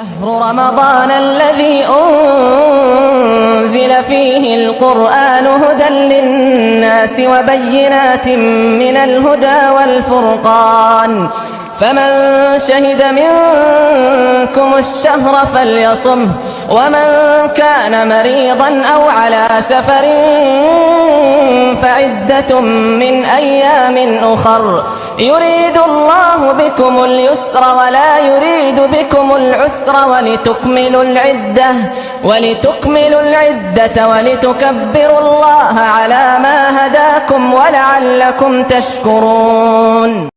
شهر رمضان الذي أنزل فيه القرآن هدى للناس وبينات من الهدى والفرقان فمن شهد منكم الشهر فليصمه ومن كان مريضا أو على سفر فعدة من أيام أخر يريد الله بكم اليسر ولا يريد بكم العسر ولتكملوا العدة ولتكبروا الله على ما هداكم ولعلكم تشكرون.